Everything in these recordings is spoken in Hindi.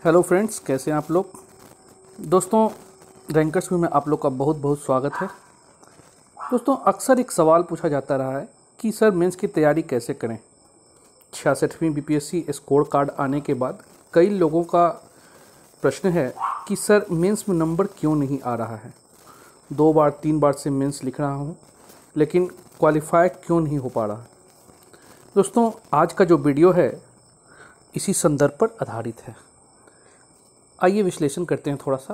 हेलो फ्रेंड्स, कैसे हैं आप लोग। दोस्तों, रैंकर्स व्यू में आप लोग का बहुत बहुत स्वागत है। दोस्तों, अक्सर एक सवाल पूछा जाता रहा है कि सर मेंस की तैयारी कैसे करें। 66वीं बीपीएससी स्कोर कार्ड आने के बाद कई लोगों का प्रश्न है कि सर मेंस में नंबर क्यों नहीं आ रहा है। 2 बार 3 बार से मेंस लिख रहा हूँ लेकिन क्वालिफाई क्यों नहीं हो पा रहा। दोस्तों, आज का जो वीडियो है इसी संदर्भ पर आधारित है। आइए विश्लेषण करते हैं थोड़ा सा।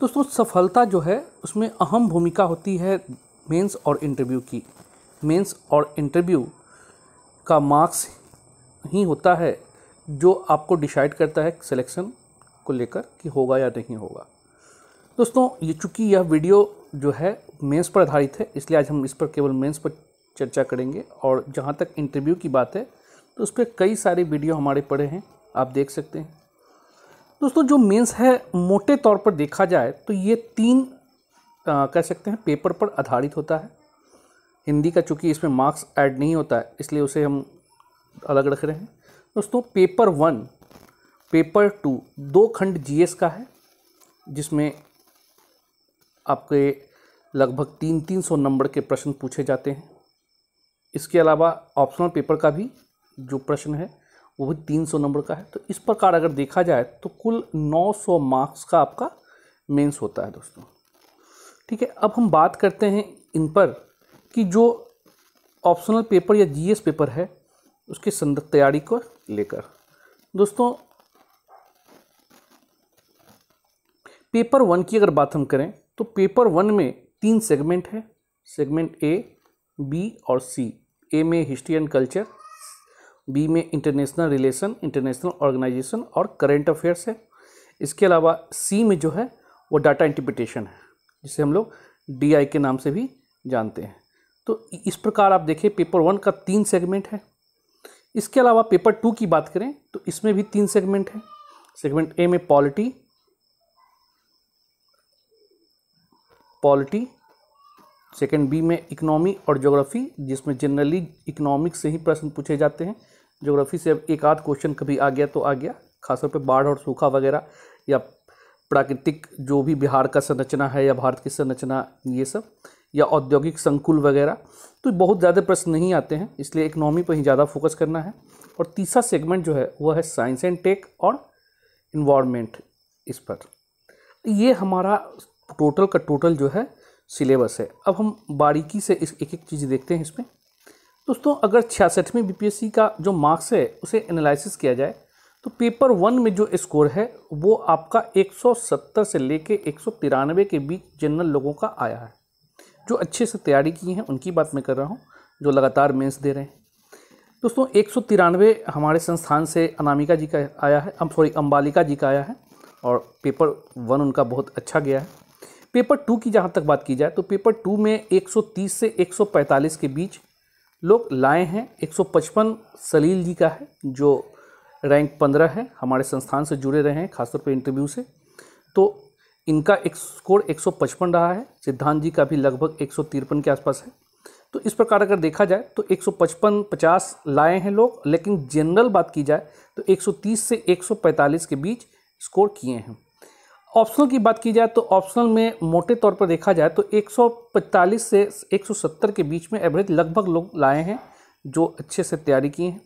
दोस्तों, सफलता जो है उसमें अहम भूमिका होती है मेंस और इंटरव्यू की। मेंस और इंटरव्यू का मार्क्स ही होता है जो आपको डिसाइड करता है सिलेक्शन को लेकर कि होगा या नहीं होगा। दोस्तों, ये चूँकि यह वीडियो जो है मेंस पर आधारित है, इसलिए आज हम इस पर केवल मेंस पर चर्चा करेंगे। और जहाँ तक इंटरव्यू की बात है तो उस पर कई सारे वीडियो हमारे पड़े हैं, आप देख सकते हैं। दोस्तों, जो मेंस है मोटे तौर पर देखा जाए तो ये 3 कह सकते हैं पेपर पर आधारित होता है। हिंदी का चूँकि इसमें मार्क्स ऐड नहीं होता है इसलिए उसे हम अलग रख रहे हैं। दोस्तों, पेपर 1, पेपर 2 2 खंड जीएस का है जिसमें आपके लगभग 300 नंबर के प्रश्न पूछे जाते हैं। इसके अलावा ऑप्शनल पेपर का भी जो प्रश्न है वो भी 300 नंबर का है। तो इस प्रकार अगर देखा जाए तो कुल 900 मार्क्स का आपका मेंस होता है। दोस्तों, ठीक है, अब हम बात करते हैं इन पर कि जो ऑप्शनल पेपर या जीएस पेपर है उसके संदर्भ तैयारी को लेकर। दोस्तों, पेपर 1 की अगर बात हम करें तो पेपर 1 में 3 सेगमेंट है। सेगमेंट ए, बी और सी। ए में हिस्ट्री एंड कल्चर, बी में इंटरनेशनल रिलेशन, इंटरनेशनल ऑर्गेनाइजेशन और करंट अफेयर्स है। इसके अलावा सी में जो है वो डाटा इंटरप्रिटेशन है जिसे हम लोग डीआई के नाम से भी जानते हैं। तो इस प्रकार आप देखिए पेपर 1 का 3 सेगमेंट है। इसके अलावा पेपर 2 की बात करें तो इसमें भी 3 सेगमेंट है। सेगमेंट ए में पॉलिटी, सेकंड बी में इकोनॉमी और ज्योग्राफी जिसमें जनरली इकोनॉमिक्स से ही प्रश्न पूछे जाते हैं। ज्योग्राफी से अब एक आध क्वेश्चन कभी आ गया तो आ गया, खासतौर पे बाढ़ और सूखा वगैरह या प्राकृतिक जो भी बिहार का संरचना है या भारत की संरचना, ये सब या औद्योगिक संकुल वगैरह, तो बहुत ज़्यादा प्रश्न नहीं आते हैं, इसलिए इकोनॉमी पर ही ज़्यादा फोकस करना है। और तीसरा सेगमेंट जो है वह है साइंस एंड टेक और इन्वायरमेंट। इस पर ये हमारा टोटल का टोटल जो है सिलेबस है। अब हम बारीकी से इस एक एक चीज़ देखते हैं इसमें। दोस्तों, अगर 66वीं बीपीएससी का जो मार्क्स है उसे एनालिसिस किया जाए तो पेपर 1 में जो स्कोर है वो आपका 170 से लेके 193 के बीच जनरल लोगों का आया है। जो अच्छे से तैयारी की हैं उनकी बात मैं कर रहा हूँ, जो लगातार मेंस दे रहे हैं। दोस्तों, 193 हमारे संस्थान से अनामिका जी का आया है, अंबालिका जी का आया है और पेपर 1 उनका बहुत अच्छा गया है। पेपर 2 की जहाँ तक बात की जाए तो पेपर 2 में 130 से 145 के बीच लोग लाए हैं। 155 सलील जी का है जो रैंक 15 है, हमारे संस्थान से जुड़े रहे हैं खासतौर पे इंटरव्यू से, तो इनका एक स्कोर 155 रहा है। सिद्धांत जी का भी लगभग 153 के आसपास है। तो इस प्रकार अगर देखा जाए तो 155-50 लाए हैं लोग, लेकिन जनरल बात की जाए तो 130 से 145 के बीच स्कोर किए हैं। ऑप्शनल की बात की जाए तो ऑप्शनल में मोटे तौर पर देखा जाए तो 145 से 170 के बीच में एवरेज लगभग लोग लाए हैं जो अच्छे से तैयारी किए हैं।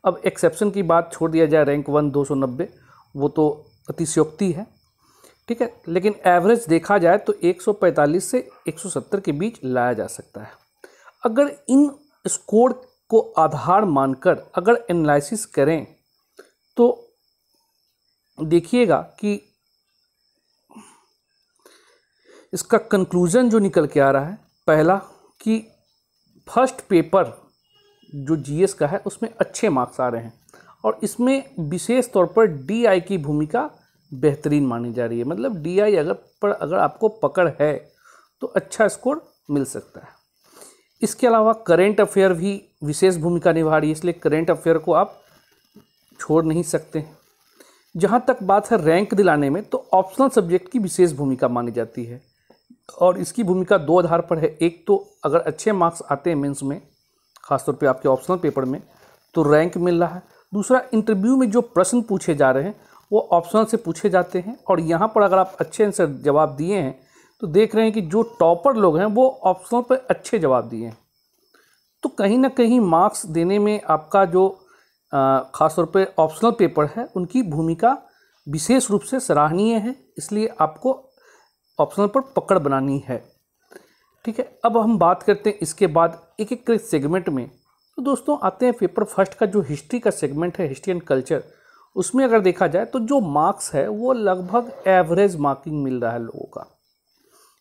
अब एक्सेप्शन की बात छोड़ दिया जाए, रैंक 1 290, वो तो अतिशयोक्ति है, ठीक है, लेकिन एवरेज देखा जाए तो 145 से 170 के बीच लाया जा सकता है। अगर इन स्कोर को आधार मानकर अगर एनालिसिस करें तो देखिएगा कि इसका कंक्लूजन जो निकल के आ रहा है, पहला कि फर्स्ट पेपर जो जीएस का है उसमें अच्छे मार्क्स आ रहे हैं और इसमें विशेष तौर पर डीआई की भूमिका बेहतरीन मानी जा रही है। मतलब डीआई अगर आपको पकड़ है तो अच्छा स्कोर मिल सकता है। इसके अलावा करेंट अफेयर भी विशेष भूमिका निभा रही है, इसलिए करेंट अफेयर को आप छोड़ नहीं सकते हैं। जहाँ तक बात है रैंक दिलाने में तो ऑप्शनल सब्जेक्ट की विशेष भूमिका मानी जाती है और इसकी भूमिका 2 आधार पर है। एक तो अगर अच्छे मार्क्स आते हैं मेंस में, खासतौर पे आपके ऑप्शनल पेपर में, तो रैंक मिल रहा है। दूसरा, इंटरव्यू में जो प्रश्न पूछे जा रहे हैं वो ऑप्शनल से पूछे जाते हैं। और यहाँ पर अगर आप अच्छे आंसर जवाब दिए हैं तो देख रहे हैं कि जो टॉपर लोग हैं वो ऑप्शनल पर अच्छे जवाब दिए हैं। तो कहीं ना कहीं मार्क्स देने में आपका जो ख़ासतौर पे ऑप्शनल पेपर है उनकी भूमिका विशेष रूप से सराहनीय है, इसलिए आपको ऑप्शनल पर पकड़ बनानी है। ठीक है, अब हम बात करते हैं इसके बाद एक एक सेगमेंट में। तो दोस्तों आते हैं पेपर फर्स्ट का जो हिस्ट्री का सेगमेंट है, हिस्ट्री एंड कल्चर। उसमें अगर देखा जाए तो जो मार्क्स है वो लगभग एवरेज मार्किंग मिल रहा है लोगों का।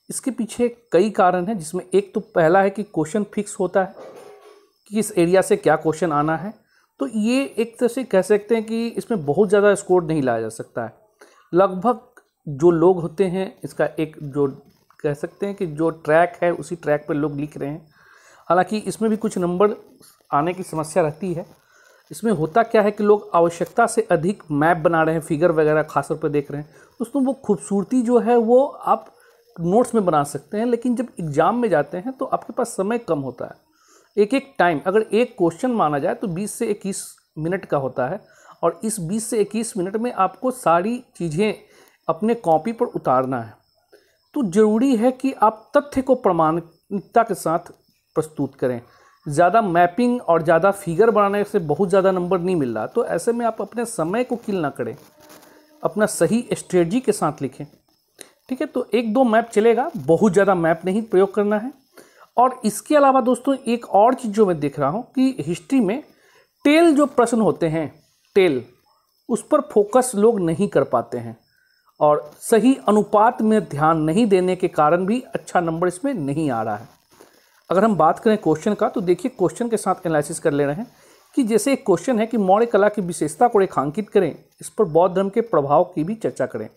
इसके पीछे कई कारण हैं, जिसमें एक तो पहला है कि क्वेश्चन फिक्स होता है कि किस एरिया से क्या क्वेश्चन आना है। तो ये एक तरह से कह सकते हैं कि इसमें बहुत ज़्यादा स्कोर नहीं लाया जा सकता है। लगभग जो लोग होते हैं, इसका एक जो कह सकते हैं कि जो ट्रैक है उसी ट्रैक पर लोग लिख रहे हैं। हालांकि इसमें भी कुछ नंबर आने की समस्या रहती है। इसमें होता क्या है कि लोग आवश्यकता से अधिक मैप बना रहे हैं, फिगर वगैरह खासतौर पर देख रहे हैं। दोस्तों वो खूबसूरती जो है वो आप नोट्स में बना सकते हैं, लेकिन जब एग्ज़ाम में जाते हैं तो आपके पास समय कम होता है। एक एक टाइम, अगर एक क्वेश्चन माना जाए तो 20 से 21 मिनट का होता है, और इस 20 से 21 मिनट में आपको सारी चीज़ें अपने कॉपी पर उतारना है। तो ज़रूरी है कि आप तथ्य को प्रामाणिकता के साथ प्रस्तुत करें। ज़्यादा मैपिंग और ज़्यादा फिगर बनाने से बहुत ज़्यादा नंबर नहीं मिल रहा, तो ऐसे में आप अपने समय को किल ना करें, अपना सही स्ट्रेटजी के साथ लिखें। ठीक है, तो एक दो मैप चलेगा, बहुत ज़्यादा मैप नहीं प्रयोग करना है। और इसके अलावा दोस्तों एक और चीज़ जो मैं देख रहा हूँ कि हिस्ट्री में टेल जो प्रश्न होते हैं, टेल, उस पर फोकस लोग नहीं कर पाते हैं, और सही अनुपात में ध्यान नहीं देने के कारण भी अच्छा नंबर इसमें नहीं आ रहा है। अगर हम बात करें क्वेश्चन का, तो देखिए क्वेश्चन के साथ एनालिसिस कर ले रहे हैं कि जैसे एक क्वेश्चन है कि मौर्य कला की विशेषता को रेखांकित करें, इस पर बौद्ध धर्म के प्रभाव की भी चर्चा करें।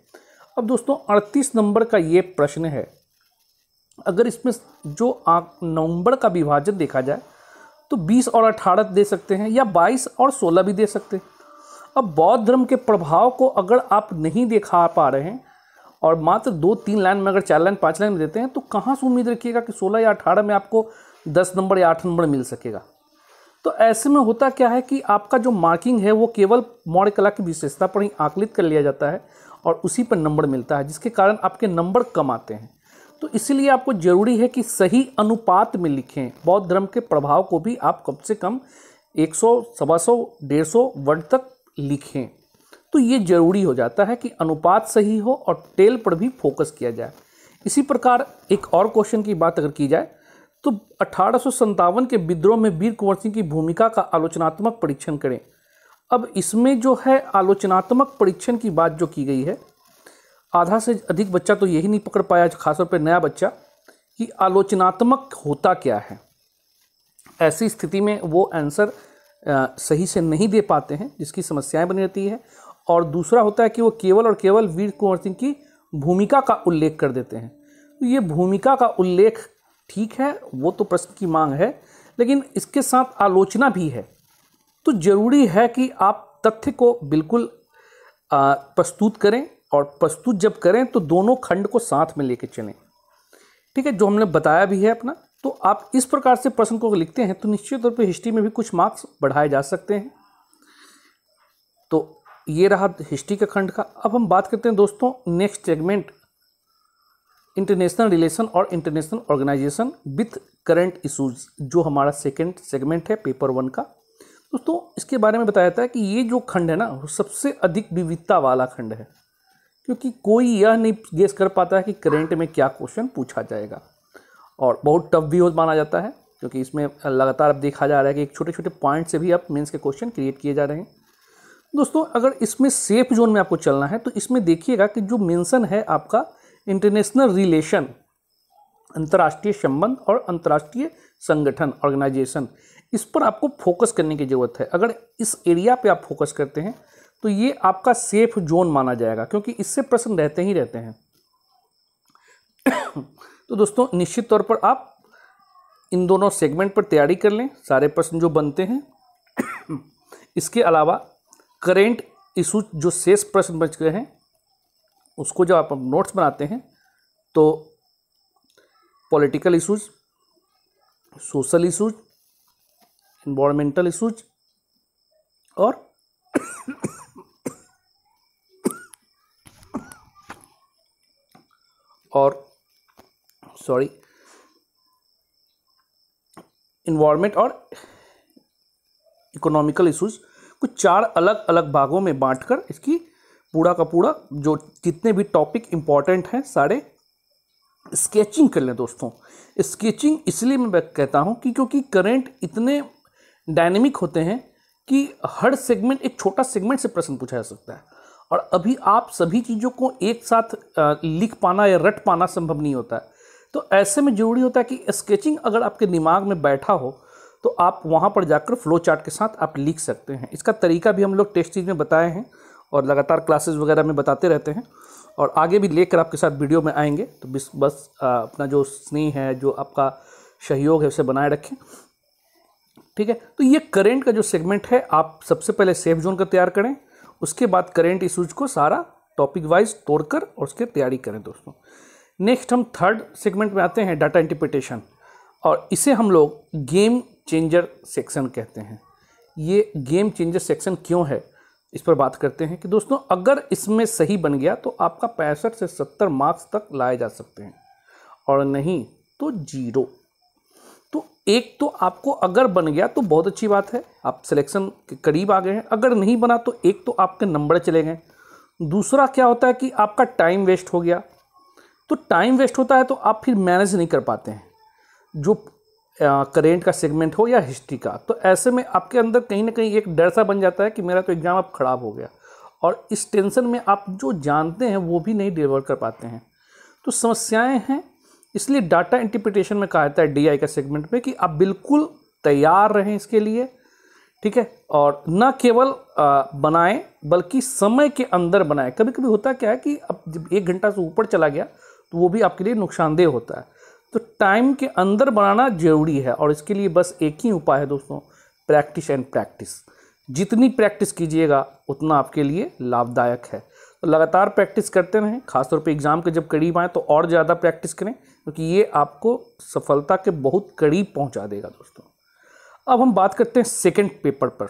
अब दोस्तों 38 नंबर का ये प्रश्न है। अगर इसमें जो नंबर का विभाजन देखा जाए तो 20 और 18 दे सकते हैं, या 22 और 16 भी दे सकते हैं। अब बौद्ध धर्म के प्रभाव को अगर आप नहीं दिखा पा रहे हैं और मात्र 2-3 लाइन में, अगर 4 लाइन 5 लाइन में देते हैं, तो कहाँ से उम्मीद रखिएगा कि 16 या 18 में आपको 10 नंबर या 8 नंबर मिल सकेगा। तो ऐसे में होता क्या है कि आपका जो मार्किंग है वो केवल मौर्य कला की विशेषता पर ही आकलित कर लिया जाता है और उसी पर नंबर मिलता है, जिसके कारण आपके नंबर कम आते हैं। तो इसीलिए आपको ज़रूरी है कि सही अनुपात में लिखें। बौद्ध धर्म के प्रभाव को भी आप कम से कम 100, 125, 150 वर्ड तक लिखें। तो ये ज़रूरी हो जाता है कि अनुपात सही हो और टेल पर भी फोकस किया जाए। इसी प्रकार एक और क्वेश्चन की बात अगर की जाए तो 1857 के विद्रोह में वीर कुंवर सिंह की भूमिका का आलोचनात्मक परीक्षण करें। अब इसमें जो है आलोचनात्मक परीक्षण की बात जो की गई है, आधा से अधिक बच्चा तो यही नहीं पकड़ पाया, खासतौर पर नया बच्चा, कि आलोचनात्मक होता क्या है। ऐसी स्थिति में वो आंसर सही से नहीं दे पाते हैं, जिसकी समस्याएं बनी रहती है। और दूसरा होता है कि वो केवल और केवल वीर कुंवर सिंह की भूमिका का उल्लेख कर देते हैं। तो ये भूमिका का उल्लेख ठीक है, वो तो प्रश्न की मांग है, लेकिन इसके साथ आलोचना भी है। तो ज़रूरी है कि आप तथ्य को बिल्कुल प्रस्तुत करें, और प्रस्तुत जब करें तो दोनों खंड को साथ में लेके चलें। ठीक है, जो हमने बताया भी है अपना। तो आप इस प्रकार से प्रश्न को लिखते हैं तो निश्चित तौर पे हिस्ट्री में भी कुछ मार्क्स बढ़ाए जा सकते हैं। तो ये रहा हिस्ट्री के खंड का। अब हम बात करते हैं दोस्तों नेक्स्ट सेगमेंट, इंटरनेशनल रिलेशन और international organisation with current issues, जो हमारा सेकंड सेगमेंट है पेपर 1 का। दोस्तों इसके बारे में बताया जाता है कि ये जो खंड है ना, वो सबसे अधिक विविधता वाला खंड है, क्योंकि कोई यह नहीं गेस कर पाता है कि करंट में क्या क्वेश्चन पूछा जाएगा, और बहुत टफ भी माना जाता है, क्योंकि इसमें लगातार अब देखा जा रहा है कि एक छोटे छोटे पॉइंट से भी अब मेंस के क्वेश्चन क्रिएट किए जा रहे हैं। दोस्तों अगर इसमें सेफ जोन में आपको चलना है तो इसमें देखिएगा कि जो मेंशन है आपका इंटरनेशनल रिलेशन, अंतर्राष्ट्रीय संबंध और अंतर्राष्ट्रीय संगठन, ऑर्गेनाइजेशन, इस पर आपको फोकस करने की ज़रूरत है। अगर इस एरिया पे आप फोकस करते हैं तो ये आपका सेफ जोन माना जाएगा, क्योंकि इससे प्रश्न रहते ही रहते हैं। तो दोस्तों निश्चित तौर पर आप इन दोनों सेगमेंट पर तैयारी कर लें, सारे प्रश्न जो बनते हैं। इसके अलावा करेंट इशू जो शेष प्रश्न बच गए हैं, उसको जब आप नोट्स बनाते हैं तो political issues, social issues, environmental issues और और इन्वायरमेंट और इकोनॉमिकल इश्यूज को 4 अलग अलग भागों में बांटकर इसकी पूरा का पूरा जो जितने भी टॉपिक इंपॉर्टेंट हैं सारे स्केचिंग कर लें दोस्तों। स्केचिंग इसलिए मैं कहता हूं कि क्योंकि करंट इतने डायनेमिक होते हैं कि हर सेगमेंट, एक छोटा सेगमेंट से प्रश्न पूछा जा सकता है, और अभी आप सभी चीज़ों को एक साथ लिख पाना या रट पाना संभव नहीं होता है। तो ऐसे में जरूरी होता है कि स्केचिंग अगर आपके दिमाग में बैठा हो तो आप वहाँ पर जाकर फ्लो चार्ट के साथ आप लिख सकते हैं। इसका तरीका भी हम लोग टेस्ट सीरीज में बताए हैं और लगातार क्लासेस वगैरह में बताते रहते हैं, और आगे भी लेकर आपके साथ वीडियो में आएंगे। तो बस अपना जो स्नेह है, जो आपका सहयोग है, उसे बनाए रखें, ठीक है। तो ये करंट का जो सेगमेंट है, आप सबसे पहले सेफ जोन का तैयार करें, उसके बाद करंट इश्यूज को सारा टॉपिक वाइज तोड़कर और उसकी तैयारी करें दोस्तों। नेक्स्ट हम थर्ड सेगमेंट में आते हैं, डाटा इंटरप्रिटेशन, और इसे हम लोग गेम चेंजर सेक्शन कहते हैं। ये गेम चेंजर सेक्शन क्यों है, इस पर बात करते हैं कि दोस्तों अगर इसमें सही बन गया तो आपका 65 से 70 मार्क्स तक लाए जा सकते हैं, और नहीं तो 0। तो एक तो आपको अगर बन गया तो बहुत अच्छी बात है, आप सिलेक्शन के करीब आ गए हैं। अगर नहीं बना तो एक तो आपके नंबर चले गए। दूसरा क्या होता है कि आपका टाइम वेस्ट हो गया। तो टाइम वेस्ट होता है तो आप फिर मैनेज नहीं कर पाते हैं, जो करेंट का सेगमेंट हो या हिस्ट्री का। तो ऐसे में आपके अंदर कहीं ना कहीं एक डर सा बन जाता है कि मेरा तो एग्ज़ाम अब ख़राब हो गया, और इस टेंशन में आप जो जानते हैं वो भी नहीं डिलीवर कर पाते हैं। तो समस्याएं हैं। इसलिए डाटा इंटरप्रिटेशन में कहा जाता है डीआई का सेगमेंट में कि आप बिल्कुल तैयार रहें इसके लिए, ठीक है, और न केवल बनाएं बल्कि समय के अंदर बनाएं। कभी कभी होता क्या है कि अब जब 1 घंटा से ऊपर चला गया तो वो भी आपके लिए नुकसानदेह होता है। तो टाइम के अंदर बनाना जरूरी है, और इसके लिए बस एक ही उपाय है दोस्तों, प्रैक्टिस एंड प्रैक्टिस। जितनी प्रैक्टिस कीजिएगा उतना आपके लिए लाभदायक है। तो लगातार प्रैक्टिस करते रहें, खासतौर पे एग्ज़ाम के जब करीब आए तो और ज़्यादा प्रैक्टिस करें, क्योंकि ये आपको सफलता के बहुत करीब पहुंचा देगा दोस्तों। अब हम बात करते हैं सेकंड पेपर पर।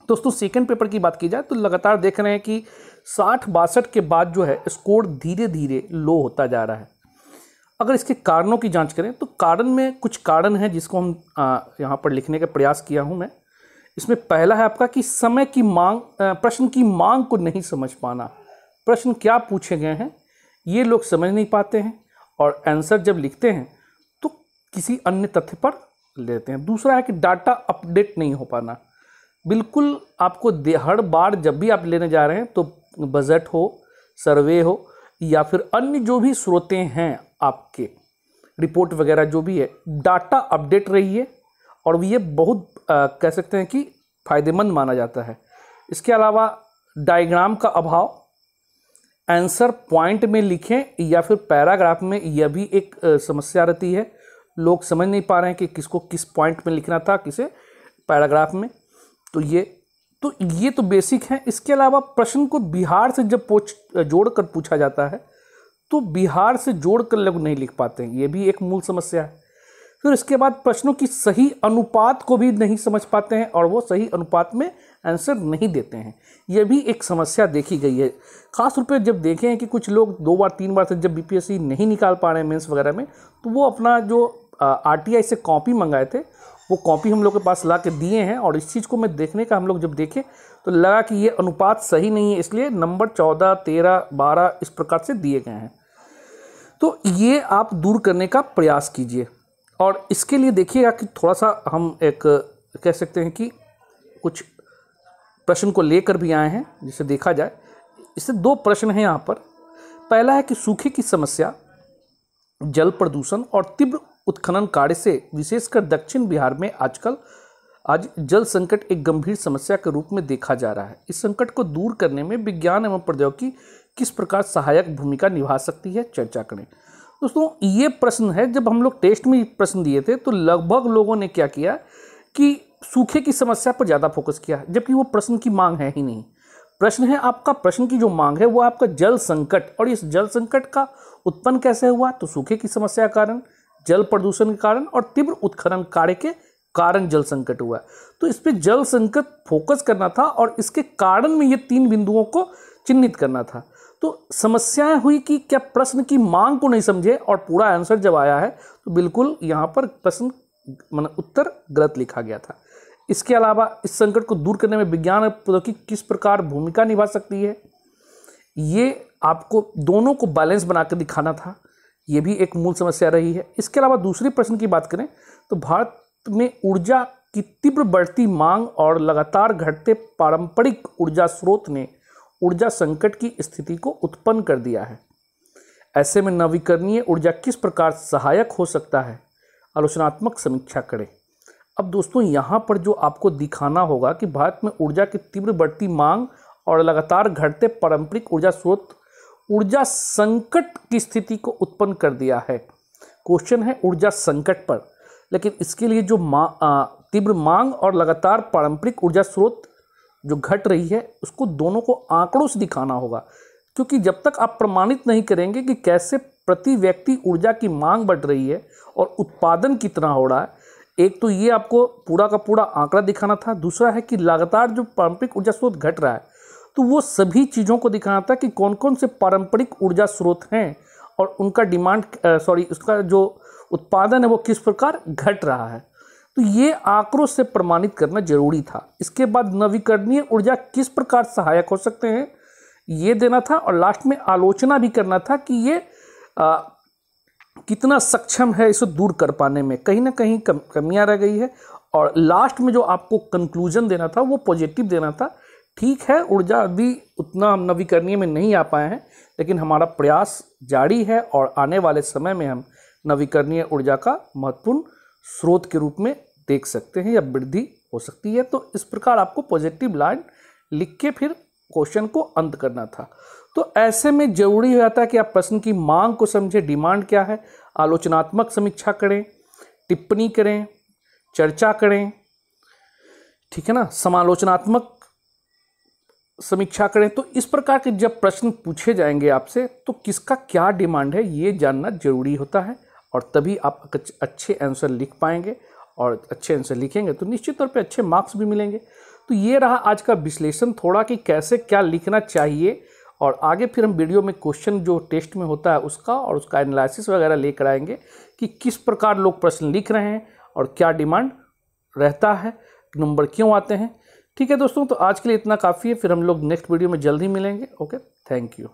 दोस्तों सेकंड पेपर की बात की जाए तो लगातार देख रहे हैं कि 60-62 के बाद जो है स्कोर धीरे धीरे लो होता जा रहा है। अगर इसके कारणों की जांच करें तो कारण में कुछ कारण हैं जिसको हम यहाँ पर लिखने का प्रयास किया हूँ मैं। इसमें पहला है आपका कि समय की मांग, प्रश्न की मांग को नहीं समझ पाना। प्रश्न क्या पूछे गए हैं ये लोग समझ नहीं पाते हैं, और आंसर जब लिखते हैं तो किसी अन्य तथ्य पर लेते हैं। दूसरा है कि डाटा अपडेट नहीं हो पाना। बिल्कुल आपको हर बार जब भी आप लेने जा रहे हैं तो बजट हो, सर्वे हो, या फिर अन्य जो भी स्रोतें हैं आपके, रिपोर्ट वगैरह जो भी है, डाटा अपडेट रही है, और ये बहुत कह सकते हैं कि फ़ायदेमंद माना जाता है। इसके अलावा डायग्राम का अभाव, आंसर पॉइंट में लिखें या फिर पैराग्राफ में, यह भी एक समस्या रहती है। लोग समझ नहीं पा रहे हैं कि किसको किस पॉइंट में लिखना था, किसे पैराग्राफ में। तो ये तो बेसिक है। इसके अलावा प्रश्न को बिहार से जब जोड़कर पूछा जाता है तो बिहार से जोड़कर लोग नहीं लिख पाते हैं, ये भी एक मूल समस्या है। फिर इसके बाद प्रश्नों की सही अनुपात को भी नहीं समझ पाते हैं, और वो सही अनुपात में आंसर नहीं देते हैं, यह भी एक समस्या देखी गई है। खास रूप पे जब देखें हैं कि कुछ लोग 2 बार 3 बार से जब बीपीएससी नहीं निकाल पा रहे हैं मेंस वगैरह में, तो वो अपना जो आरटीआई से कॉपी मंगाए थे वो कॉपी हम लोग के पास ला के दिए हैं, और इस चीज़ को मैं देखने का हम लोग जब देखे तो लगा कि ये अनुपात सही नहीं है, इसलिए नंबर 14, 13, 12 इस प्रकार से दिए गए हैं। तो ये आप दूर करने का प्रयास कीजिए, और इसके लिए देखिएगा कि थोड़ा सा हम एक कह सकते हैं कि कुछ प्रश्न को लेकर भी आए हैं जिसे देखा जाए। इससे 2 प्रश्न हैं यहाँ पर। पहला है कि सूखे की समस्या, जल प्रदूषण और तीव्र उत्खनन कार्य से विशेषकर दक्षिण बिहार में आज जल संकट एक गंभीर समस्या के रूप में देखा जा रहा है। इस संकट को दूर करने में विज्ञान एवं प्रौद्योगिकी किस प्रकार सहायक भूमिका निभा सकती है, चर्चा करें। दोस्तों ये प्रश्न है, जब हम लोग टेस्ट में प्रश्न दिए थे तो लगभग लोगों ने क्या किया कि सूखे की समस्या पर ज़्यादा फोकस किया, जबकि वो प्रश्न की मांग है ही नहीं। प्रश्न है आपका, प्रश्न की जो मांग है वो आपका जल संकट, और इस जल संकट का उत्पन्न कैसे हुआ, तो सूखे की समस्या के कारण, जल प्रदूषण के कारण और तीव्र उत्खनन कार्य के कारण जल संकट हुआ। तो इस पे जल संकट फोकस करना था और इसके कारण में ये 3 बिंदुओं को चिन्हित करना था। तो समस्याएं हुई कि क्या प्रश्न की मांग को नहीं समझे और पूरा आंसर जब आया है तो बिल्कुल यहाँ पर प्रश्न उत्तर गलत लिखा गया था। इसके अलावा इस संकट को दूर करने में विज्ञान और प्रौद्योगिकी किस प्रकार भूमिका निभा सकती है, ये आपको दोनों को बैलेंस बनाकर दिखाना था, ये भी एक मूल समस्या रही है। इसके अलावा दूसरी प्रश्न की बात करें तो भारत में ऊर्जा की तीव्र बढ़ती मांग और लगातार घटते पारंपरिक ऊर्जा स्रोत ने ऊर्जा संकट की स्थिति को उत्पन्न कर दिया है। ऐसे में नवीकरणीय ऊर्जा किस प्रकार सहायक हो सकता है, आलोचनात्मक समीक्षा करें। अब दोस्तों यहाँ पर जो आपको दिखाना होगा कि भारत में ऊर्जा की तीव्र बढ़ती मांग और लगातार घटते पारंपरिक ऊर्जा स्रोत ऊर्जा संकट की स्थिति को उत्पन्न कर दिया है। क्वेश्चन है ऊर्जा संकट पर, लेकिन इसके लिए जो तीव्र मांग और लगातार पारंपरिक ऊर्जा स्रोत जो घट रही है उसको दोनों को आंकड़ों से दिखाना होगा, क्योंकि जब तक आप प्रमाणित नहीं करेंगे कि कैसे प्रति व्यक्ति ऊर्जा की मांग बढ़ रही है और उत्पादन कितना हो रहा है, एक तो ये आपको पूरा का पूरा आंकड़ा दिखाना था, दूसरा है कि लगातार जो पारंपरिक ऊर्जा स्रोत घट रहा है तो वो सभी चीज़ों को दिखाना था कि कौन कौन से पारंपरिक ऊर्जा स्रोत हैं और उनका उसका जो उत्पादन है वो किस प्रकार घट रहा है। तो ये आंकड़ों से प्रमाणित करना जरूरी था। इसके बाद नवीकरणीय ऊर्जा किस प्रकार सहायक हो सकते हैं ये देना था, और लास्ट में आलोचना भी करना था कि ये कितना सक्षम है इसे दूर कर पाने में, कहीं ना कहीं कमियां रह गई है। और लास्ट में जो आपको कंक्लूजन देना था वो पॉजिटिव देना था। ठीक है, ऊर्जा अभी उतना हम नवीकरणीय में नहीं आ पाए हैं, लेकिन हमारा प्रयास जारी है और आने वाले समय में हम नवीकरणीय ऊर्जा का महत्वपूर्ण स्रोत के रूप में देख सकते हैं या वृद्धि हो सकती है। तो इस प्रकार आपको पॉजिटिव लाइन लिख के फिर क्वेश्चन को अंत करना था। तो ऐसे में जरूरी हो जाता है कि आप प्रश्न की मांग को समझें, डिमांड क्या है, आलोचनात्मक समीक्षा करें, टिप्पणी करें, चर्चा करें, ठीक है ना, समालोचनात्मक समीक्षा करें। तो इस प्रकार के जब प्रश्न पूछे जाएंगे आपसे तो किसका क्या डिमांड है ये जानना जरूरी होता है, और तभी आप अच्छे आंसर लिख पाएंगे, और अच्छे आंसर लिखेंगे तो निश्चित तौर पे अच्छे मार्क्स भी मिलेंगे। तो ये रहा आज का विश्लेषण थोड़ा कि कैसे क्या लिखना चाहिए, और आगे फिर हम वीडियो में क्वेश्चन जो टेस्ट में होता है उसका और उसका एनालिसिस वगैरह लेकर आएंगे कि किस प्रकार लोग प्रश्न लिख रहे हैं और क्या डिमांड रहता है, नंबर क्यों आते हैं। ठीक है दोस्तों, तो आज के लिए इतना काफ़ी है, फिर हम लोग नेक्स्ट वीडियो में जल्द ही मिलेंगे। Okay, thank you.